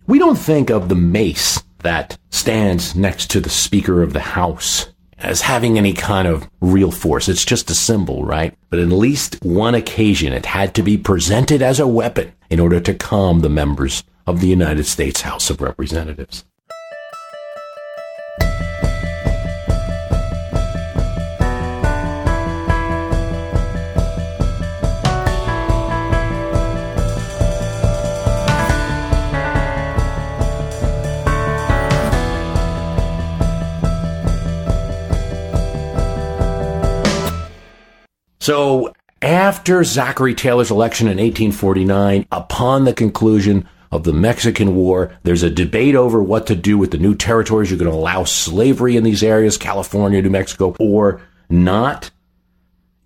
We don't think of the mace that stands next to the Speaker of the House as having any kind of real force. It's just a symbol, right? But at least one occasion, it had to be presented as a weapon in order to calm the members of the United States House of Representatives. So after Zachary Taylor's election in 1849, upon the conclusion of the Mexican War, there's a debate over what to do with the new territories. You're going to allow slavery in these areas, California, New Mexico, or not.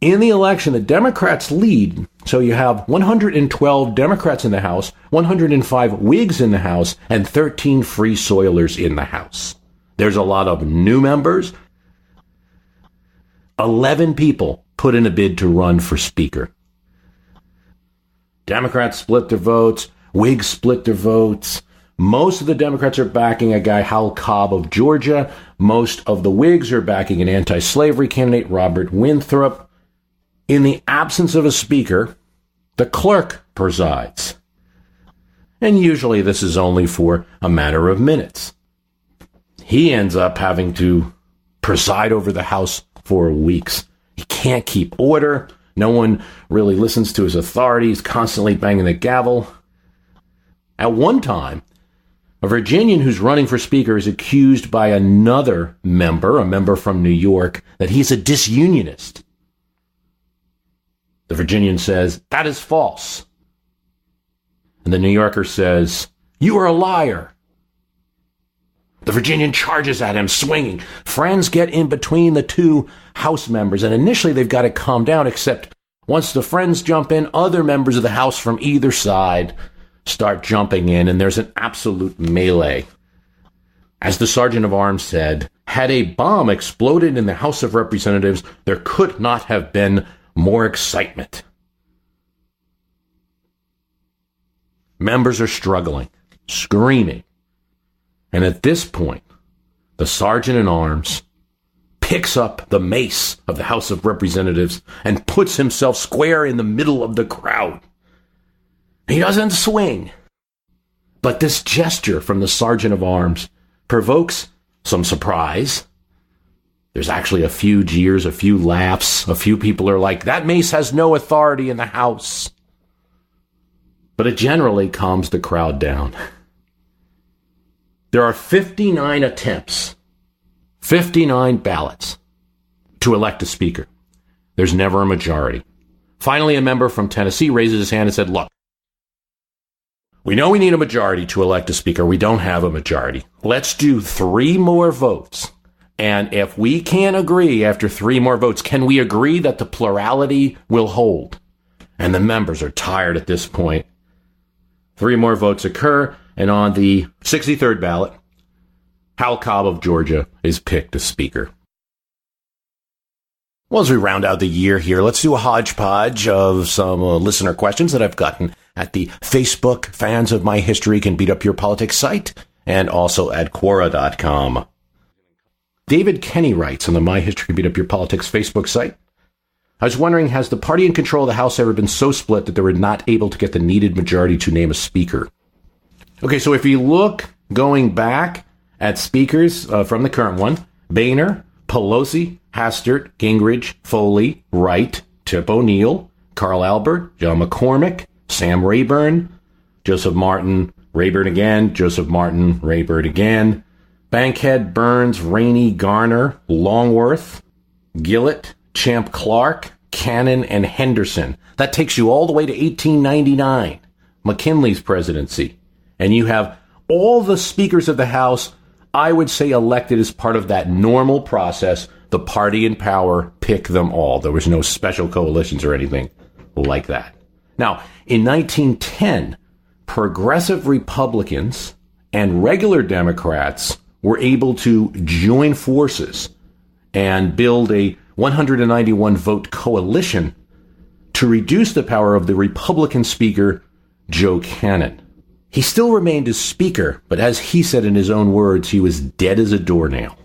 In the election, the Democrats lead. So you have 112 Democrats in the House, 105 Whigs in the House, and 13 Free Soilers in the House. There's a lot of new members. 11 people put in a bid to run for Speaker. Democrats split their votes. Whigs split their votes. Most of the Democrats are backing a guy, Hal Cobb of Georgia. Most of the Whigs are backing an anti-slavery candidate, Robert Winthrop. In the absence of a speaker, the clerk presides. And usually this is only for a matter of minutes. He ends up having to preside over the House for weeks. He can't keep order. No one really listens to his authority. He's constantly banging the gavel. At one time, a Virginian who's running for speaker is accused by another member, a member from New York, that he's a disunionist. The Virginian says, "That is false." And the New Yorker says, "You are a liar." The Virginian charges at him, swinging. Friends get in between the two House members, and initially they've got to calm down, except once the friends jump in, other members of the House from either side start jumping in, and there's an absolute melee. As the Sergeant of Arms said, had a bomb exploded in the House of Representatives, there could not have been more excitement. Members are struggling, screaming. And at this point, the Sergeant at Arms picks up the mace of the House of Representatives and puts himself square in the middle of the crowd. He doesn't swing. But this gesture from the Sergeant of Arms provokes some surprise. There's actually a few jeers, a few laughs. A few people are like, "That mace has no authority in the House." But it generally calms the crowd down. There are 59 attempts, 59 ballots to elect a speaker. There's never a majority. Finally, a member from Tennessee raises his hand and said, "Look, we know we need a majority to elect a speaker. We don't have a majority. Let's do 3 more votes. And if we can't agree after 3 more votes, can we agree that the plurality will hold?" And the members are tired at this point. 3 more votes occur. And on the 63rd ballot, Hal Cobb of Georgia is picked as Speaker. Well, as we round out the year here, let's do a hodgepodge of some listener questions that I've gotten at the Facebook Fans of My History Can Beat Up Your Politics site and also at Quora.com. David Kenny writes on the My History Can Beat Up Your Politics Facebook site, "I was wondering, has the party in control of the House ever been so split that they were not able to get the needed majority to name a speaker?" Okay, so if you look going back at speakers from the current one, Boehner, Pelosi, Hastert, Gingrich, Foley, Wright, Tip O'Neill, Carl Albert, John McCormick, Sam Rayburn, Joseph Martin, Rayburn again, Joseph Martin, Rayburn again, Bankhead, Burns, Rainey, Garner, Longworth, Gillett, Champ Clark, Cannon, and Henderson. That takes you all the way to 1899, McKinley's presidency. And you have all the speakers of the House, I would say, elected as part of that normal process. The party in power pick them all. There was no special coalitions or anything like that. Now, in 1910, progressive Republicans and regular Democrats were able to join forces and build a 191 vote coalition to reduce the power of the Republican Speaker, Joe Cannon. He still remained as Speaker, but as he said in his own words, he was dead as a doornail.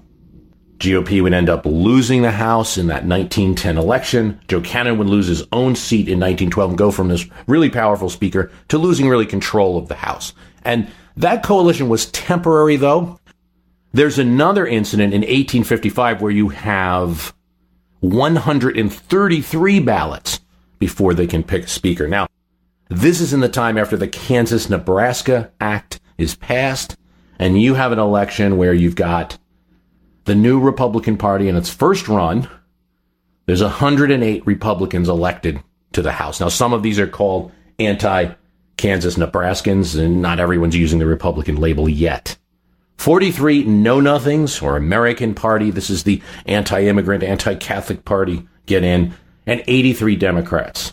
GOP would end up losing the House in that 1910 election. Joe Cannon would lose his own seat in 1912 and go from this really powerful Speaker to losing really control of the House. And that coalition was temporary, though. There's another incident in 1855 where you have 133 ballots before they can pick a Speaker. Now, this is in the time after the Kansas-Nebraska Act is passed, and you have an election where you've got the new Republican Party in its first run. There's 108 Republicans elected to the House. Now, some of these are called anti-Kansas Nebraskans, and not everyone's using the Republican label yet. 43 know-nothings, or American Party. This is the anti-immigrant, anti-Catholic party, get in, and 83 Democrats.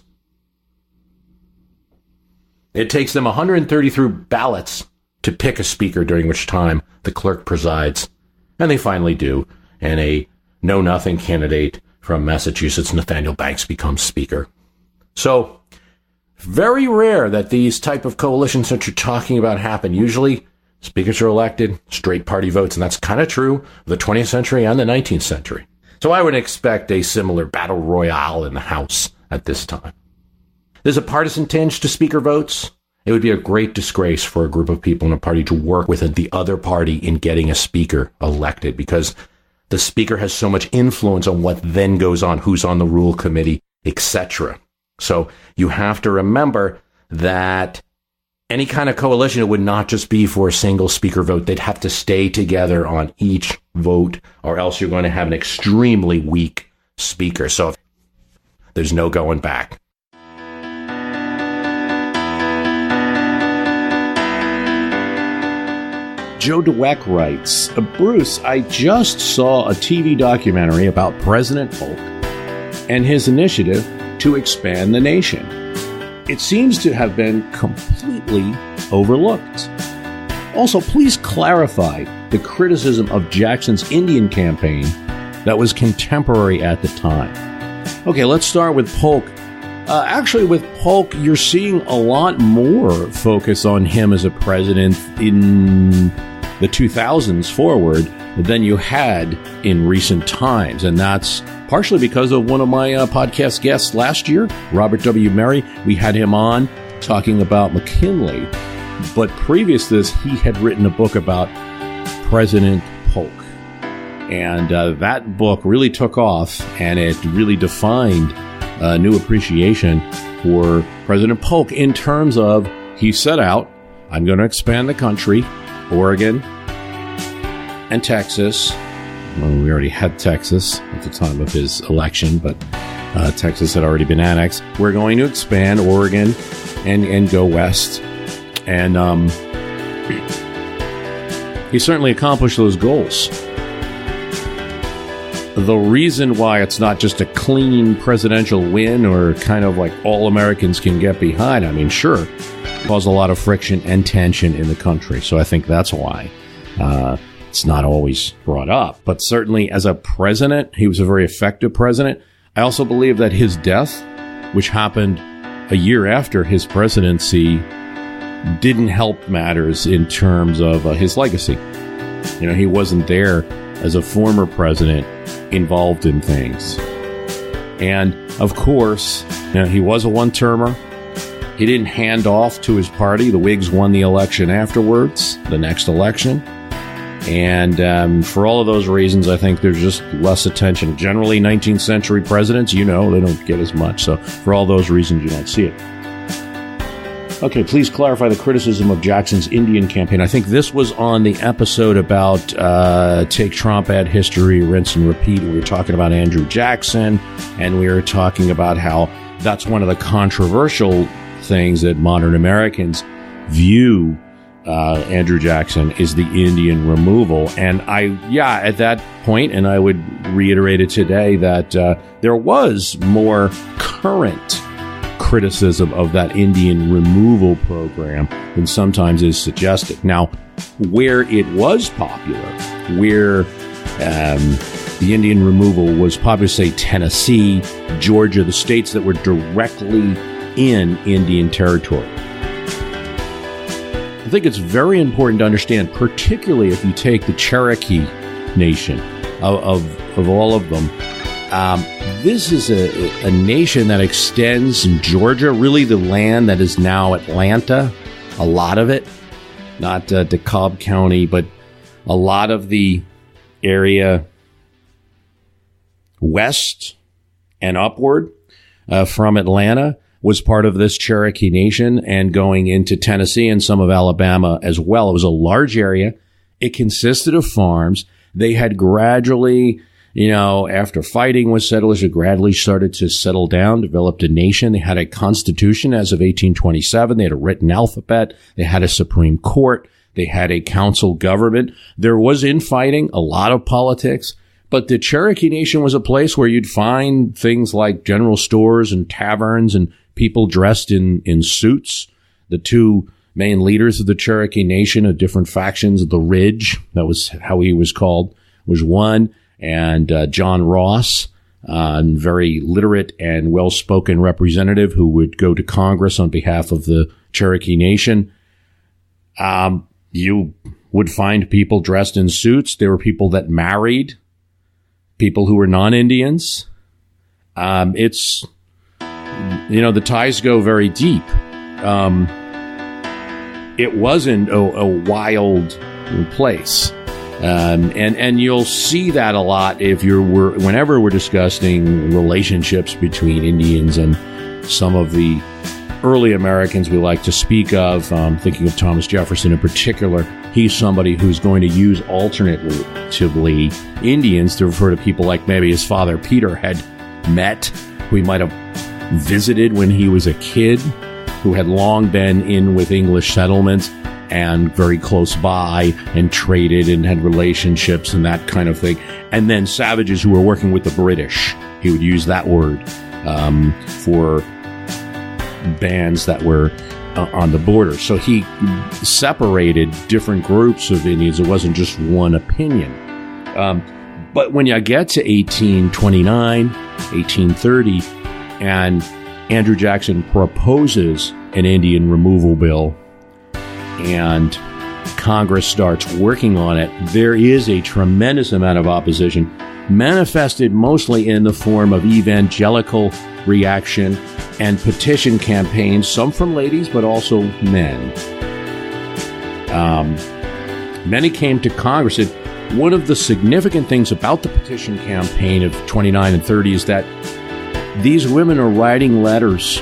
It takes them 133 ballots to pick a Speaker, during which time the clerk presides. And they finally do, and a know-nothing candidate from Massachusetts, Nathaniel Banks, becomes Speaker. So, very rare that these type of coalitions that you're talking about happen. Usually, Speakers are elected, straight party votes, and that's kind of true of the 20th century and the 19th century. So I would expect a similar battle royale in the House at this time. There's a partisan tinge to Speaker votes. It would be a great disgrace for a group of people in a party to work with the other party in getting a Speaker elected, because the Speaker has so much influence on what then goes on, who's on the rule committee, etc. So you have to remember that any kind of coalition, it would not just be for a single Speaker vote. They'd have to stay together on each vote, or else you're going to have an extremely weak Speaker. So there's no going back. Joe DeWeck writes, Bruce, I just saw a TV documentary about President Polk and his initiative to expand the nation. It seems to have been completely overlooked. Also, please clarify the criticism of Jackson's Indian campaign that was contemporary at the time. Okay, let's start with Polk. Actually, with Polk, you're seeing a lot more focus on him as a president in the 2000s forward than you had in recent times. And that's partially because of one of my podcast guests last year, Robert W. Murray. We had him on talking about McKinley. But previous to this, he had written a book about President Polk. And that book really took off, and it really defined a new appreciation for President Polk in terms of, he set out, I'm going to expand the country, Oregon and Texas. Well, we already had Texas at the time of his election, but Texas had already been annexed. We're going to expand Oregon and go west. And he certainly accomplished those goals. The reason why it's not just a clean presidential win or kind of like all Americans can get behind, I mean, sure, caused a lot of friction and tension in the country. So I think that's why it's not always brought up. But certainly as a president, he was a very effective president. I also believe that his death, which happened a year after his presidency, didn't help matters in terms of his legacy. You know, he wasn't there as a former president involved in things. And of course, you know, he was a one-termer. He didn't hand off to his party. The Whigs won the election afterwards, the next election. And for all of those reasons, I think there's just less attention. Generally, 19th century presidents, you know, they don't get as much. So for all those reasons, you don't see it. Okay, please clarify the criticism of Jackson's Indian campaign. I think this was on the episode about Take Trump, Add History, Rinse and Repeat. We were talking about Andrew Jackson, and we were talking about how that's one of the controversial things that modern Americans view Andrew Jackson is the Indian removal. And at that point, and I would reiterate it today, that there was more current criticism of that Indian removal program than sometimes is suggested. Now, where it was popular, where the Indian removal was popular, say Tennessee, Georgia, the states that were directly in Indian territory. I think it's very important to understand, particularly if you take the Cherokee Nation of all of them. This is a nation that extends in Georgia, really the land that is now Atlanta, a lot of it, not DeKalb County, but a lot of the area west and upward from Atlanta was part of this Cherokee Nation, and going into Tennessee and some of Alabama as well. It was a large area. It consisted of farms. They had gradually, after fighting with settlers, it gradually started to settle down, developed a nation. They had a constitution as of 1827. They had a written alphabet. They had a Supreme Court. They had a council government. There was infighting, a lot of politics. But the Cherokee Nation was a place where you'd find things like general stores and taverns and people dressed in suits. The two main leaders of the Cherokee Nation of different factions, the Ridge, that was how he was called, was one, and John Ross, a very literate and well-spoken representative who would go to Congress on behalf of the Cherokee Nation. You would find people dressed in suits. There were people that married people who were non-Indians. The ties go very deep. It wasn't a wild place. And you'll see that a lot whenever we're discussing relationships between Indians and some of the early Americans we like to speak of. Thinking of Thomas Jefferson in particular. He's somebody who's going to use alternatively Indians to refer to people like maybe his father Peter had met, who he might have visited when he was a kid, who had long been in with English settlements and very close by and traded and had relationships and that kind of thing. And then savages who were working with the British. He would use that word for bands that were on the border. So he separated different groups of Indians. It wasn't just one opinion. But when you get to 1829, 1830, and Andrew Jackson proposes an Indian removal bill, and Congress starts working on it, there is a tremendous amount of opposition, manifested mostly in the form of evangelical reaction and petition campaigns, some from ladies, but also men. Many came to Congress. And one of the significant things about the petition campaign of 29 and 30 is that these women are writing letters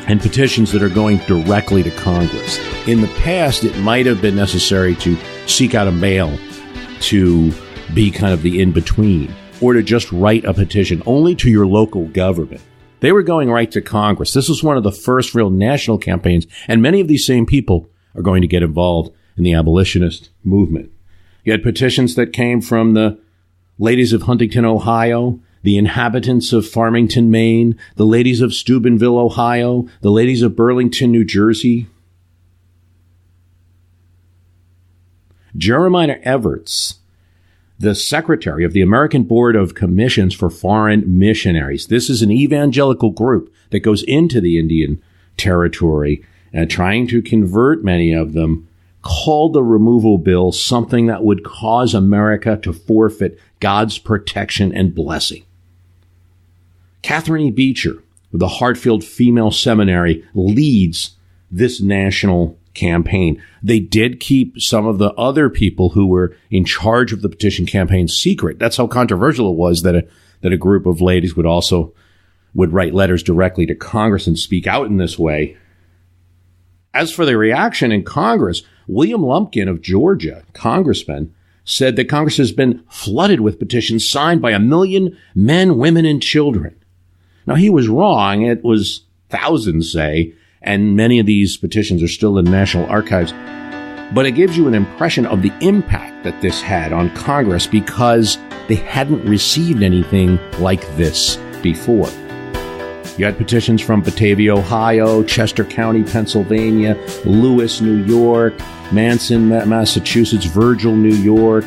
and petitions that are going directly to Congress. In the past, it might have been necessary to seek out a male to be kind of the in-between, or to just write a petition only to your local government. They were going right to Congress. This was one of the first real national campaigns, and many of these same people are going to get involved in the abolitionist movement. You had petitions that came from the ladies of Huntington, Ohio, the inhabitants of Farmington, Maine, the ladies of Steubenville, Ohio, the ladies of Burlington, New Jersey. Jeremiah Evarts, the secretary of the American Board of Commissions for Foreign Missionaries. This is an evangelical group that goes into the Indian Territory and trying to convert many of them, called the removal bill something that would cause America to forfeit God's protection and blessing. Catherine E. Beecher of the Hartfield Female Seminary leads this national campaign. They did keep some of the other people who were in charge of the petition campaign secret. That's how controversial it was that a group of ladies would write letters directly to Congress and speak out in this way. As for the reaction in Congress, William Lumpkin of Georgia, congressman, said that Congress has been flooded with petitions signed by 1 million men, women, and children. Now, he was wrong. It was thousands, say, and many of these petitions are still in the National Archives. But it gives you an impression of the impact that this had on Congress because they hadn't received anything like this before. You had petitions from Batavia, Ohio, Chester County, Pennsylvania, Lewis, New York, Manson, Massachusetts, Virgil, New York,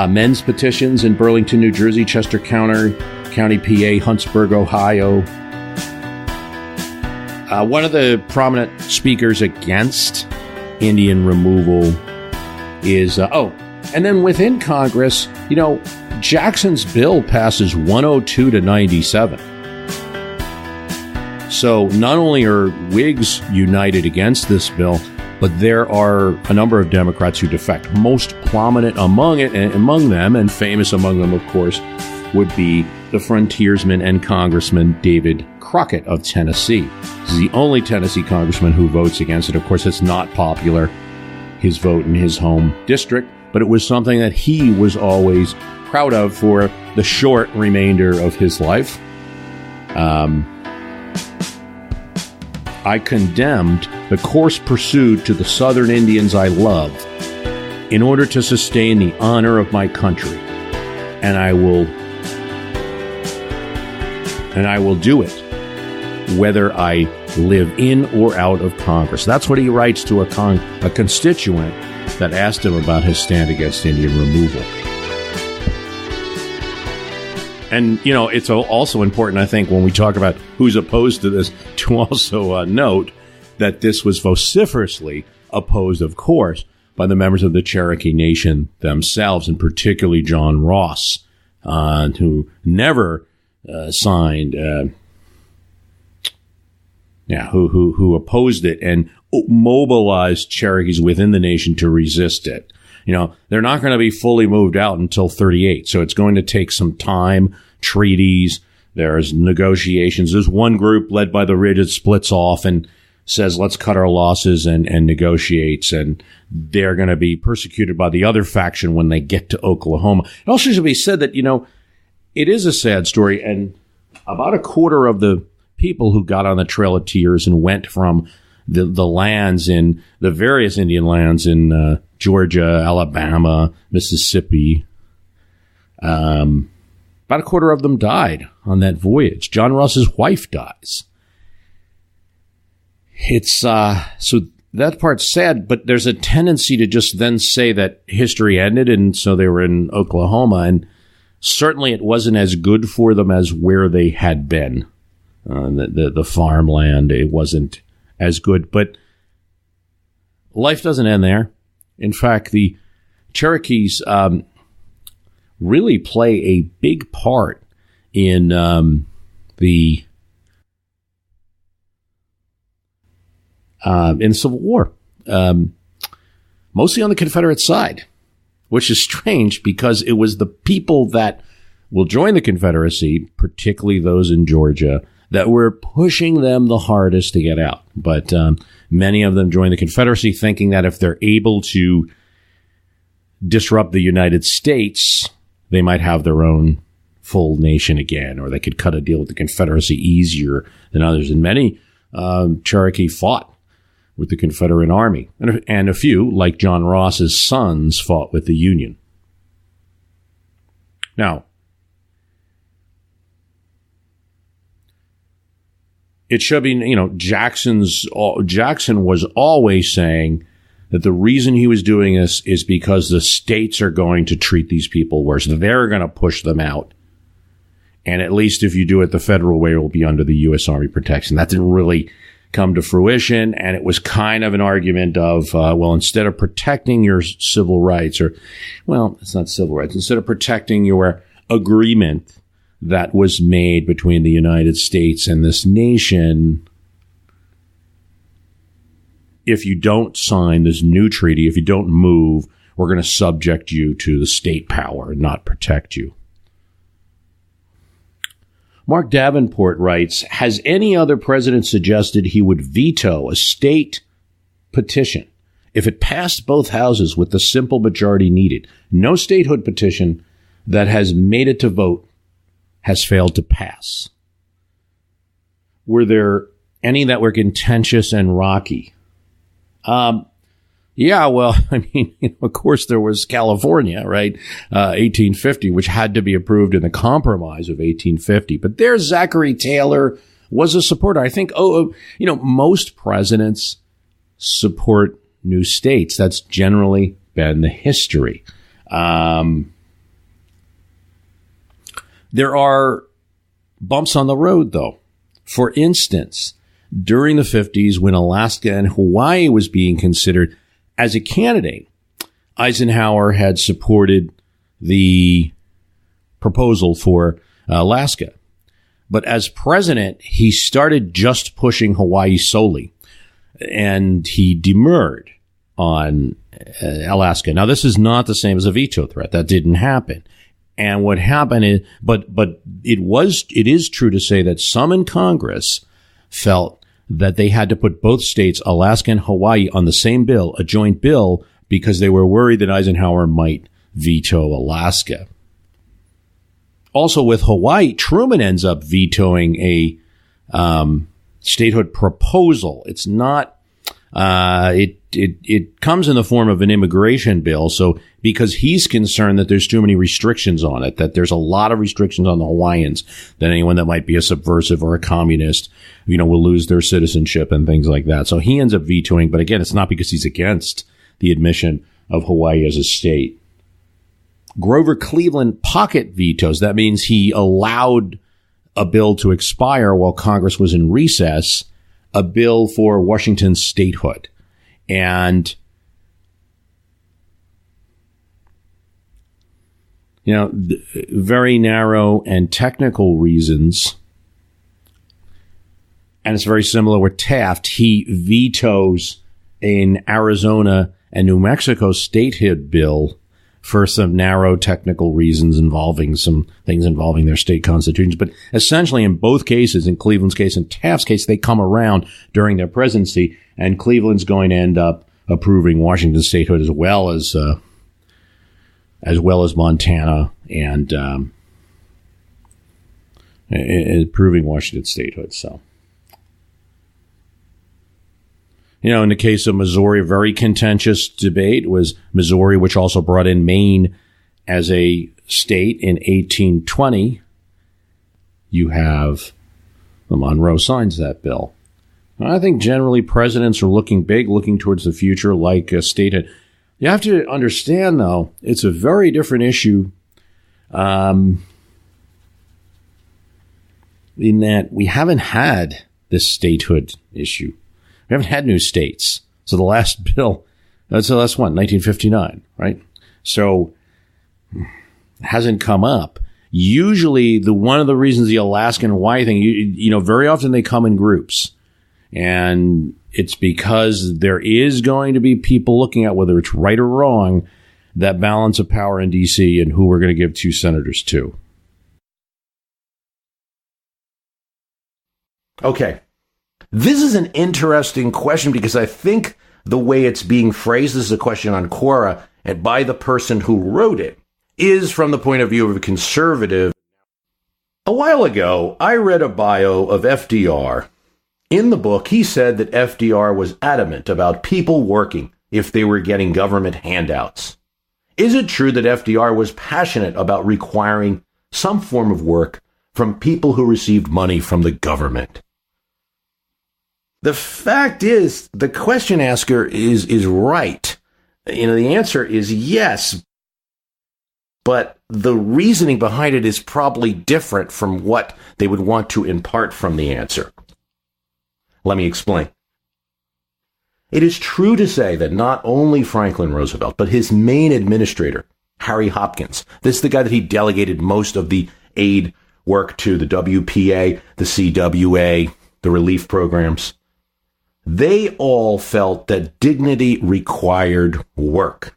men's petitions in Burlington, New Jersey, Chester County, PA, Huntsburg, Ohio. One of the prominent speakers against Indian removal is, and then within Congress, Jackson's bill passes 102 to 97. So not only are Whigs united against this bill, but there are a number of Democrats who defect. Most prominent among them, and famous among them, of course, would be the frontiersman and Congressman David Crockett of Tennessee. He's the only Tennessee congressman who votes against it. Of course, it's not popular, his vote in his home district, but it was something that he was always proud of for the short remainder of his life. I condemned the course pursued to the Southern Indians I love in order to sustain the honor of my country, and I will do it whether I live in or out of Congress. That's what he writes to a constituent that asked him about his stand against Indian removal. And, it's also important, I think, when we talk about who's opposed to this, to also note that this was vociferously opposed, of course, by the members of the Cherokee Nation themselves, and particularly John Ross, who never signed, who opposed it and mobilized Cherokees within the nation to resist it. They're not going to be fully moved out until 38. So it's going to take some time, treaties. There's negotiations. There's one group led by the Ridge that splits off and says, let's cut our losses and negotiates. And they're going to be persecuted by the other faction when they get to Oklahoma. It also should be said that, it is a sad story. And about a quarter of the people who got on the Trail of Tears and went from the lands in the various Indian lands in Georgia, Alabama, Mississippi. About a quarter of them died on that voyage. John Ross's wife dies. It's so that part's sad, but there's a tendency to just then say that history ended, and so they were in Oklahoma, and certainly it wasn't as good for them as where they had been. The farmland, it wasn't as good, but life doesn't end there. In fact, the Cherokees really play a big part in in Civil War, mostly on the Confederate side, which is strange because it was the people that will join the Confederacy, particularly those in Georgia, that were pushing them the hardest to get out. But many of them joined the Confederacy thinking that if they're able to disrupt the United States, they might have their own full nation again, or they could cut a deal with the Confederacy easier than others. And many Cherokee fought with the Confederate Army. And a few, like John Ross's sons, fought with the Union. Now, it should be, Jackson was always saying that the reason he was doing this is because the states are going to treat these people worse. They're going to push them out. And at least if you do it the federal way, it will be under the U.S. Army protection. That didn't really come to fruition. And it was kind of an argument of, instead of protecting your civil rights, it's not civil rights, instead of protecting your agreement that was made between the United States and this nation, if you don't sign this new treaty, if you don't move, we're going to subject you to the state power and not protect you. Mark Davenport writes, has any other president suggested he would veto a state petition if it passed both houses with the simple majority needed? No statehood petition that has made it to vote has failed to pass. Were there any that were contentious and rocky? Of course there was California, right? 1850, which had to be approved in the Compromise of 1850. But there, Zachary Taylor was a supporter. I think, most presidents support new states. That's generally been the history. There are bumps on the road, though. For instance, during the 50s, when Alaska and Hawaii was being considered, as a candidate, Eisenhower had supported the proposal for Alaska. But as president, he started just pushing Hawaii solely, and he demurred on Alaska. Now, this is not the same as a veto threat. That didn't happen. And what happened is, but it is true to say that some in Congress felt that they had to put both states, Alaska and Hawaii, on the same bill, a joint bill, because they were worried that Eisenhower might veto Alaska. Also, with Hawaii, Truman ends up vetoing a statehood proposal. It's not. It comes in the form of an immigration bill. So because he's concerned that there's too many restrictions on it, that there's a lot of restrictions on the Hawaiians, that anyone that might be a subversive or a communist, will lose their citizenship and things like that. So he ends up vetoing. But again, it's not because he's against the admission of Hawaii as a state. Grover Cleveland pocket vetoes. That means he allowed a bill to expire while Congress was in recess, a bill for Washington's statehood. And, very narrow and technical reasons. And it's very similar with Taft. He vetoes an Arizona and New Mexico statehood bill for some narrow technical reasons involving some things involving their state constitutions. But essentially, in both cases, in Cleveland's case and Taft's case, they come around during their presidency, and Cleveland's going to end up approving Washington's statehood as well as Montana, and approving Washington's statehood. So, in the case of Missouri, a very contentious debate was Missouri, which also brought in Maine as a state in 1820. You have Monroe signs that bill. I think generally presidents are looking big, looking towards the future like a statehood. You have to understand, though, it's a very different issue in that we haven't had this statehood issue. We haven't had new states. So the last bill, that's the last one, 1959, right? So it hasn't come up. Usually, one of the reasons the Alaska and Hawaii thing, very often they come in groups. And it's because there is going to be people looking at whether it's right or wrong, that balance of power in D.C. and who we're going to give 2 senators to. Okay. This is an interesting question because I think the way it's being phrased, this is a question on Quora, and by the person who wrote it, is from the point of view of a conservative. A while ago, I read a bio of FDR. In the book, he said that FDR was adamant about people working if they were getting government handouts. Is it true that FDR was passionate about requiring some form of work from people who received money from the government? The fact is, the question asker is right. The answer is yes. But the reasoning behind it is probably different from what they would want to impart from the answer. Let me explain. It is true to say that not only Franklin Roosevelt, but his main administrator, Harry Hopkins, this is the guy that he delegated most of the aid work to, the WPA, the CWA, the relief programs. They all felt that dignity required work.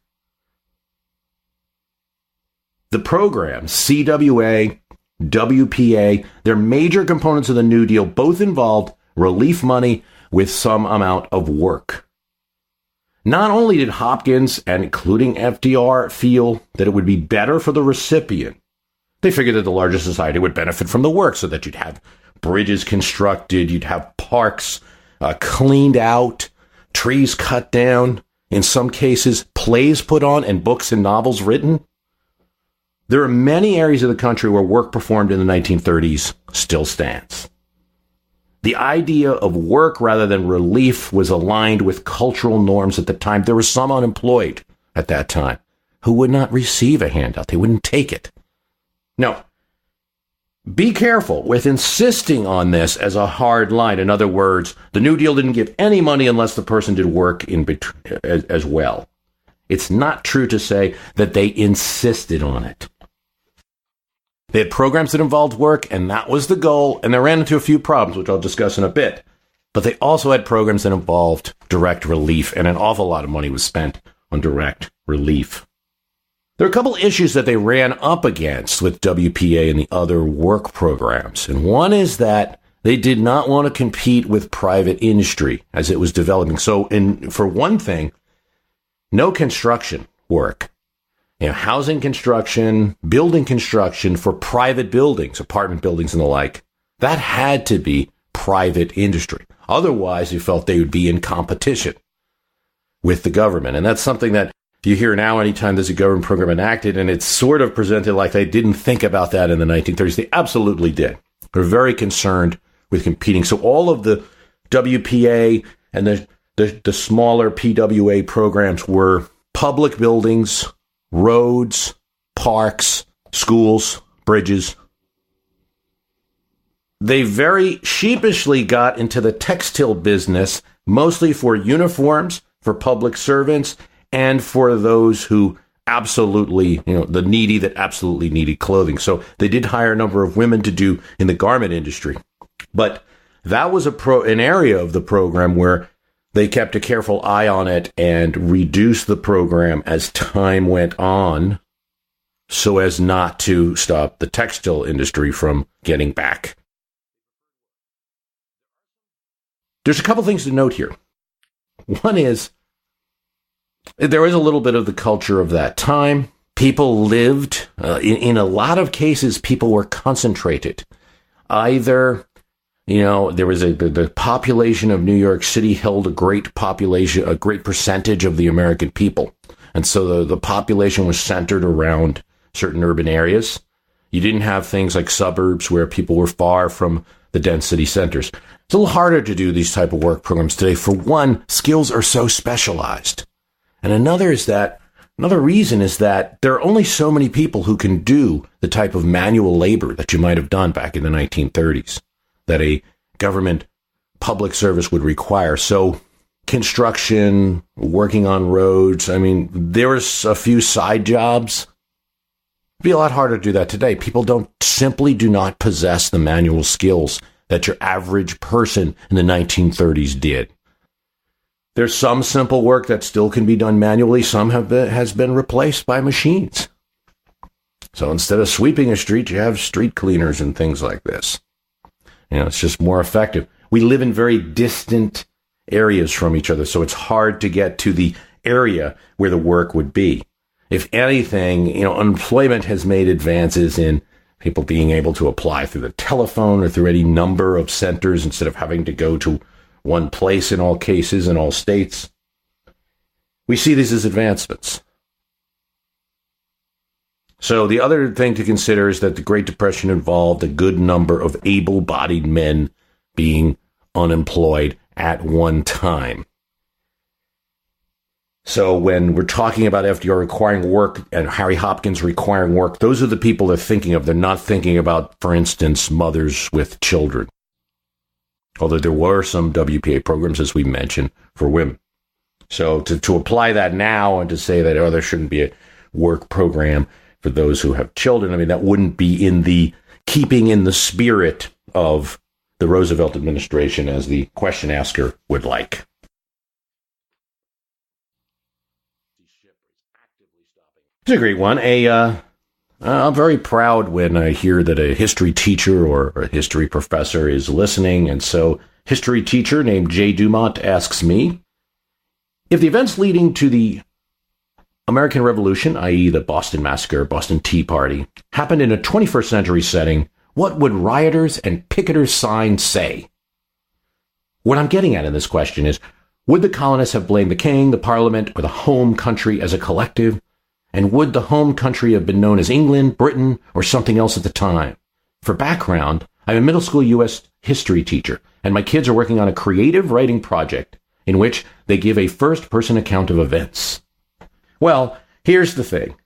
The programs, CWA, WPA, they're major components of the New Deal, both involved relief money with some amount of work. Not only did Hopkins, and including FDR, feel that it would be better for the recipient, they figured that the larger society would benefit from the work so that you'd have bridges constructed, you'd have parks cleaned out, trees cut down, in some cases, plays put on, and books and novels written. There are many areas of the country where work performed in the 1930s still stands. The idea of work rather than relief was aligned with cultural norms at the time. There were some unemployed at that time who would not receive a handout. They wouldn't take it. Now, be careful with insisting on this as a hard line. In other words, the New Deal didn't give any money unless the person did work in as well. It's not true to say that they insisted on it. They had programs that involved work, and that was the goal, and they ran into a few problems, which I'll discuss in a bit. But they also had programs that involved direct relief, and an awful lot of money was spent on direct relief. There are a couple issues that they ran up against with WPA and the other work programs. And one is that they did not want to compete with private industry as it was developing. So, for one thing, no construction work. Housing construction, building construction for private buildings, apartment buildings and the like, that had to be private industry. Otherwise, they felt they would be in competition with the government. And that's something that you hear now anytime there's a government program enacted, and it's sort of presented like they didn't think about that in the 1930s. They absolutely did. They're very concerned with competing. So all of the WPA and the smaller PWA programs were public buildings, roads, parks, schools, bridges. They very sheepishly got into the textile business, mostly for uniforms, for public servants, and for those who absolutely, the needy that absolutely needed clothing. So they did hire a number of women to do in the garment industry. But that was an area of the program where they kept a careful eye on it and reduced the program as time went on so as not to stop the textile industry from getting back. There's a couple things to note here. One is, there was a little bit of the culture of that time. People lived, in a lot of cases, people were concentrated. Either, there was the population of New York City held a great percentage of the American people. And so the population was centered around certain urban areas. You didn't have things like suburbs where people were far from the density centers. It's a little harder to do these type of work programs today. For one, skills are so specialized. And another reason is that there are only so many people who can do the type of manual labor that you might have done back in the 1930s that a government public service would require. So construction, working on roads, there was a few side jobs. It'd be a lot harder to do that today. People simply do not possess the manual skills that your average person in the 1930s did. There's some simple work that still can be done manually. Some has been replaced by machines. So instead of sweeping a street, you have street cleaners and things like this. It's just more effective. We live in very distant areas from each other, so it's hard to get to the area where the work would be. If anything, unemployment has made advances in people being able to apply through the telephone or through any number of centers instead of having to go to one place in all cases, in all states. We see these as advancements. So the other thing to consider is that the Great Depression involved a good number of able-bodied men being unemployed at one time. So when we're talking about FDR requiring work and Harry Hopkins requiring work, those are the people they're thinking of. They're not thinking about, for instance, mothers with children. Although there were some WPA programs, as we mentioned, for women. So to apply that now and to say that, there shouldn't be a work program for those who have children, that wouldn't be keeping in the spirit of the Roosevelt administration, as the question asker would like. It's a great one. I'm very proud when I hear that a history teacher or a history professor is listening. And so, history teacher named Jay Dumont asks me, if the events leading to the American Revolution, i.e. the Boston Massacre, Boston Tea Party, happened in a 21st century setting, what would rioters and picketers' signs say? What I'm getting at in this question is, would the colonists have blamed the king, the parliament, or the home country as a collective? And would the home country have been known as England, Britain, or something else at the time? For background, I'm a middle school U.S. history teacher, and my kids are working on a creative writing project in which they give a first-person account of events. Well, here's the thing.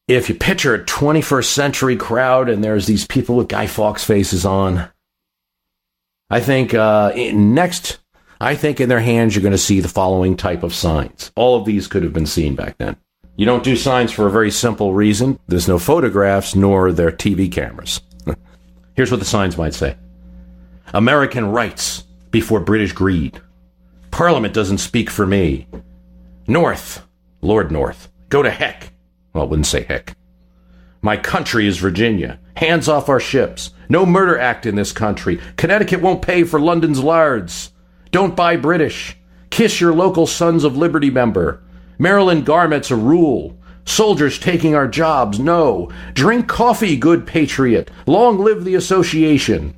if you picture a 21st century crowd and there's these people with Guy Fawkes faces on, I think in their hands you're going to see the following type of signs. All of these could have been seen back then. You don't do signs for a very simple reason. There's no photographs, nor are there TV cameras. Here's what the signs might say. American rights before British greed. Parliament doesn't speak for me. North, Lord North, go to heck. Well, I wouldn't say heck. My country is Virginia. Hands off our ships. No murder act in this country. Connecticut won't pay for London's lards. Don't buy British. Kiss your local Sons of Liberty member. Maryland garments a rule. Soldiers taking our jobs, no. Drink coffee, good patriot. Long live the association.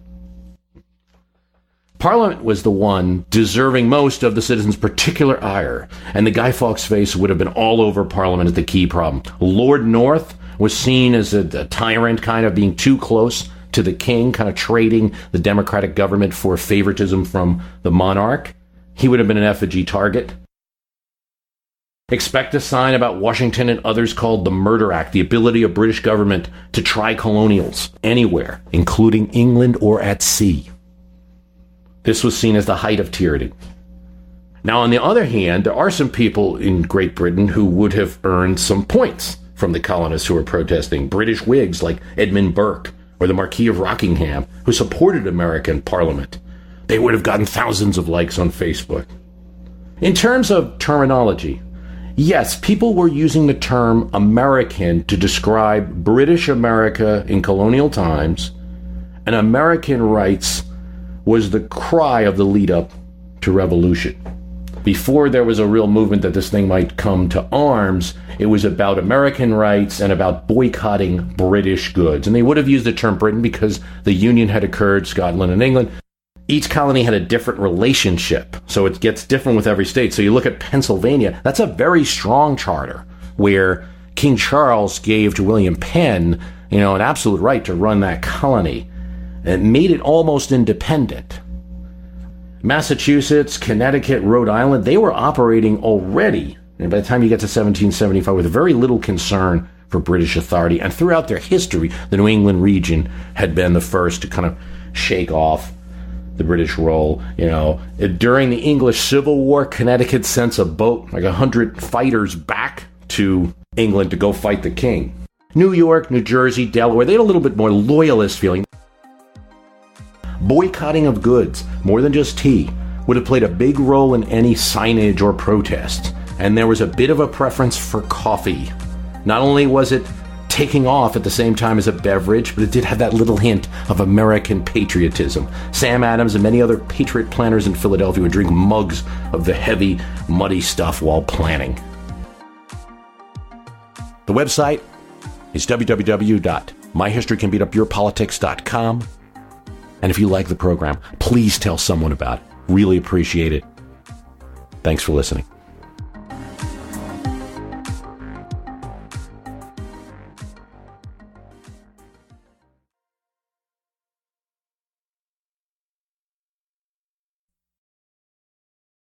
Parliament was the one deserving most of the citizens' particular ire, and the Guy Fawkes face would have been all over Parliament as the key problem. Lord North was seen as a tyrant, kind of being too close to the king, kind of trading the democratic government for favoritism from the monarch. He would have been an effigy target. Expect a sign about Washington and others called the Murder Act, the ability of British government to try colonials anywhere, including England or at sea. This was seen as the height of tyranny. Now, on the other hand, there are some people in Great Britain who would have earned some points from the colonists who were protesting. British Whigs like Edmund Burke or the Marquis of Rockingham, who supported American Parliament. They would have gotten thousands of likes on Facebook. In terms of terminology, yes, people were using the term American to describe British America in colonial times, and American rights was the cry of the lead up to revolution. Before there was a real movement that this thing might come to arms, it was about American rights and about boycotting British goods. And they would have used the term Britain because the Union had occurred, Scotland and England. Each colony had a different relationship, so it gets different with every state. So you look at Pennsylvania, that's a very strong charter where King Charles gave to William Penn, an absolute right to run that colony. It made it almost independent. Massachusetts, Connecticut, Rhode Island, they were operating already, and by the time you get to 1775, with very little concern for British authority. And throughout their history, the New England region had been the first to kind of shake off the British role. During the English Civil War, Connecticut sent a boat, like 100 fighters, back to England to go fight the king. New York, New Jersey, Delaware, they had a little bit more loyalist feeling. Boycotting of goods, more than just tea, would have played a big role in any signage or protest. And there was a bit of a preference for coffee. Not only was it taking off at the same time as a beverage, but it did have that little hint of American patriotism. Sam Adams and many other patriot planners in Philadelphia would drink mugs of the heavy, muddy stuff while planning. The website is www.myhistorycanbeatupyourpolitics.com. And if you like the program, please tell someone about it. Really appreciate it. Thanks for listening.